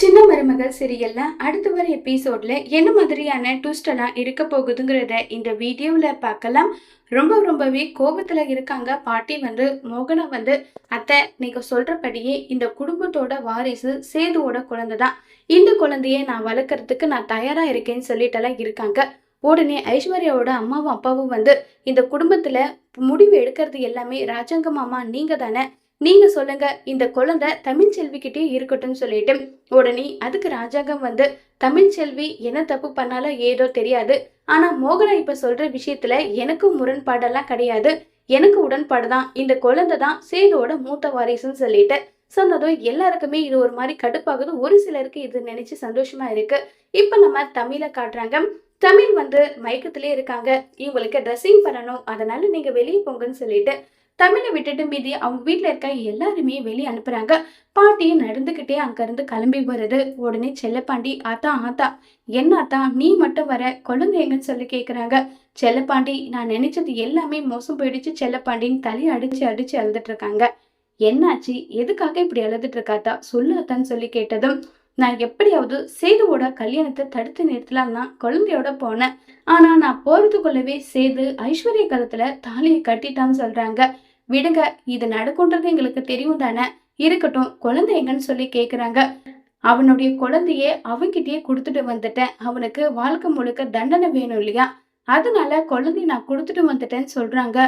சின்ன மருமகள் சீரியல்ல அடுத்து வர எபிசோட்ல என்ன மாதிரியான ட்விஸ்ட் எல்லாம் இருக்க போகுதுங்கிறத இந்த வீடியோல பார்க்கலாம். ரொம்பவே கோபத்துல இருக்காங்க பாட்டி. மோகனா அத்தை, நீங்க சொல்றபடியே இந்த குடும்பத்தோட வாரிசு சேதுவோட குழந்தைதான். இந்த குழந்தைய நான் வளர்க்கறதுக்கு நான் தயாரா இருக்கேன்னு சொல்லிட்டெல்லாம் இருக்காங்க. உடனே ஐஸ்வர்யாவோட அம்மாவும் அப்பாவும் இந்த குடும்பத்துல முடிவு எடுக்கிறது எல்லாமே ராஜாங்க மாமா நீங்க தானே, நீங்க சொல்லுங்க, இந்த குழந்தை தமிழ் செல்விக்கிட்டே இருக்கட்டும்னு சொல்லிட்டு உடனே அதுக்கு ராஜாங்கம் தமிழ் செல்வி என்ன தப்பு பண்ணாலும் ஏதோ தெரியாது, ஆனா மோகனா இப்ப சொல்ற விஷயத்துல எனக்கும் முரண்பாடெல்லாம் கிடையாது, எனக்கு உடன்பாடுதான், இந்த குழந்தை தான் சேதுவோட மூத்த வாரிசுன்னு சொல்லிட்டு சொன்னதும் எல்லாருக்குமே இது ஒரு மாதிரி கடுப்பாகுது. ஒரு சிலருக்கு இது நினைச்சு சந்தோஷமா இருக்கு. இப்ப நம்ம தமிழை காட்டுறாங்க. தமிழ் மயக்கத்திலே இருக்காங்க. இவங்களுக்கு ட்ரெஸ்ஸிங் பண்ணணும், அதனால நீங்க வெளியே போங்கன்னு சொல்லிட்டு தமிழை விட்டுட்டு மீதி அவங்க வீட்டுல இருக்க எல்லாருமே வெளியே அனுப்புறாங்க. பாட்டியும் நடந்துகிட்டே அங்க இருந்து கிளம்பி வருது. உடனே செல்லப்பாண்டி, ஆத்தா ஆத்தா, என்ன ஆத்தா நீ மட்டும் வர, குழந்தை எங்கன்னு சொல்லி கேக்குறாங்க. செல்லப்பாண்டி, நான் நினைச்சது எல்லாமே மோசம் போயிடுச்சு செல்லப்பாண்டின்னு தலையை அடிச்சு அடிச்சு அழுதுட்டு இருக்காங்க. என்னாச்சு, எதுக்காக இப்படி அழுதுட்டு இருக்காத்தா, சொல்லு அத்தான்னு சொல்லி கேட்டதும், நான் எப்படியாவது சேதுவோட கல்யாணத்தை தடுத்து நிறுத்தலாம் தான் குழந்தையோட போனேன், ஆனா நான் போறதுக்குள்ளவே சேது ஐஸ்வர்ய காலத்துல தாலியை கட்டிட்டான்னு சொல்றாங்க. விடுங்க, இது நடக்கும்ன்றது எங்களுக்கு தெரியும் தானே, இருக்கட்டும், குழந்தை எங்கன்னு சொல்லி கேக்குறாங்க. அவனுடைய குழந்தைய அவன்கிட்டயே கொடுத்துட்டு வந்துட்டேன், அவனுக்கு வாழ்க்கை முழுக்க தண்டனை வேணும் இல்லையா, அதனால குழந்தைய நான் கொடுத்துட்டு வந்துட்டேன்னு சொல்றாங்க.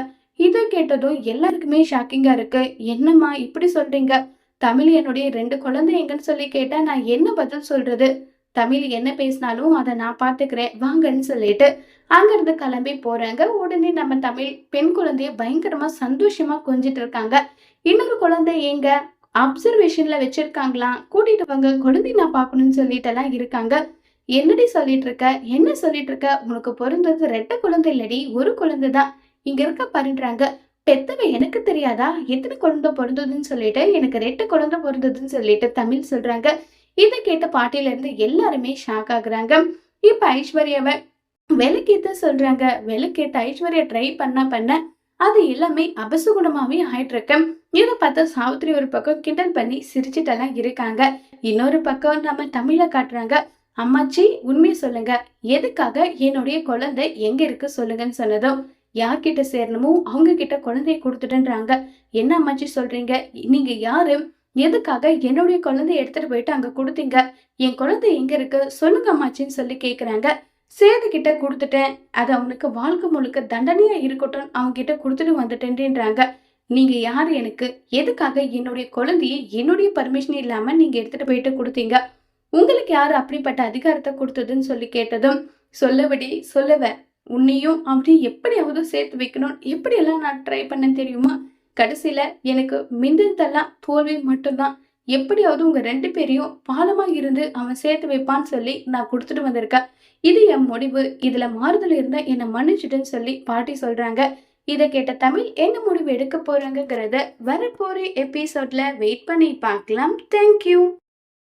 இதை கேட்டதும் எல்லாருக்குமே ஷாக்கிங்கா இருக்கு. என்னம்மா இப்படி சொல்றீங்க, தமிழ் என்னுடைய 2 குழந்தை எங்கன்னு சொல்லி கேட்டா நான் என்ன பதில் சொல்றது, தமிழ் என்ன பேசினாலும் அதை நான் பாத்துக்கிறேன் வாங்கன்னு சொல்லிட்டு அங்கிருந்து கிளம்பி போறாங்க. உடனே நம்ம தமிழ் பெண் குழந்தைய பயங்கரமா சந்தோஷமா கொஞ்சிட்டு இருக்காங்க. இன்னொரு குழந்தை எங்க அப்சர்வேஷன்ல வச்சிருக்காங்களாம், கூட்டிட்டு வாங்க, குழந்தை நான் பாக்கணும்னு சொல்லிட்டு எல்லாம் இருக்காங்க. என்னடி சொல்லிட்டு இருக்க, என்ன சொல்லிட்டு இருக்க, உனக்கு பிறந்தது 2 குழந்தை இல்லடி, ஒரு குழந்தை தான், இங்க இருக்க பாருன்றாங்க. பெத்தவ எனக்கு தெரியாதா எத்தனை குழந்தை பிறந்ததுன்னு சொல்லிட்டு, எனக்கு 2 குழந்தை பிறந்ததுன்னு சொல்லிட்டு தமிழ் சொல்றாங்க. இதை கேட்ட பாட்டியில இருந்து எல்லாருமே ஷாக் ஆகுறாங்க. இப்ப ஐஸ்வர்யாவை விளக்கேத்த சொல்றாங்க. விளக்கேத்த ஐஸ்வர்யா ட்ரை பண்ண அது எல்லாமே அபசகுணமாவே ஆயிட்டு இருக்கு. இதை பார்த்து சாவித்திரி ஒரு பக்கம் கிண்டல் பண்ணி சிரிச்சுட்டெல்லாம் இருக்காங்க. இன்னொரு பக்கம் நம்ம தமிழ காட்டுறாங்க. அம்மாச்சி உண்மையை சொல்லுங்க, எதுக்காக என்னுடைய குழந்தை எங்க இருக்கு சொல்லுங்கன்னு சொன்னதும், யார்கிட்ட சேரணுமோ அவங்க கிட்ட குழந்தைய கொடுத்துட்டுன்றாங்க. என்ன அம்மாச்சி சொல்றீங்க, நீங்க யாரு, எதுக்காக என்னுடைய குழந்தைய எடுத்துட்டு போயிட்டு அங்க கொடுத்தீங்க, என் குழந்தை எங்க இருக்கு சொல்லுங்க அம்மாச்சின்னு சொல்லி கேக்குறாங்க. சேது கிட்ட கொடுத்துட்டேன், அது அவனுக்கு வாழ்க்கை முழுக்க தண்டனையா இருக்கட்டும், அவங்க கிட்ட கொடுத்துட்டு வந்துட்டேன்றாங்க. நீங்க யாரு, எனக்கு எதுக்காக என்னுடைய குழந்தைய என்னுடைய பர்மிஷன் இல்லாம நீங்க எடுத்துட்டு போயிட்டு கொடுத்தீங்க, உங்களுக்கு யாரு அப்படிப்பட்ட அதிகாரத்தை கொடுத்ததுன்னு சொல்லி கேட்டதும், சொல்லபடி சொல்லுவ, உன்னையும் அப்படி எப்படியாவது சேர்த்து வைக்கணும், எப்படியெல்லாம் நான் ட்ரை பண்ண தெரியுமா, கடைசியில எனக்கு மிந்ததெல்லாம் தோல்வி மட்டும்தான், எப்படியாவது உங்க 2 பேரையும் பாலமா இருந்து அவன் சேர்த்து வைப்பான்னு சொல்லி நான் கொடுத்துட்டு வந்திருக்கேன், இது என் முடிவு, இதுல மாறுதல் இருந்தா என்னை மன்னிச்சுட்டுன்னு சொல்லி பாட்டி சொல்றாங்க. இதை கேட்ட தமிழ் என்ன முடிவு எடுக்க போறாங்கிறத வரப்போற எபிசோட்ல வெயிட் பண்ணி பார்க்கலாம். தேங்க்யூ.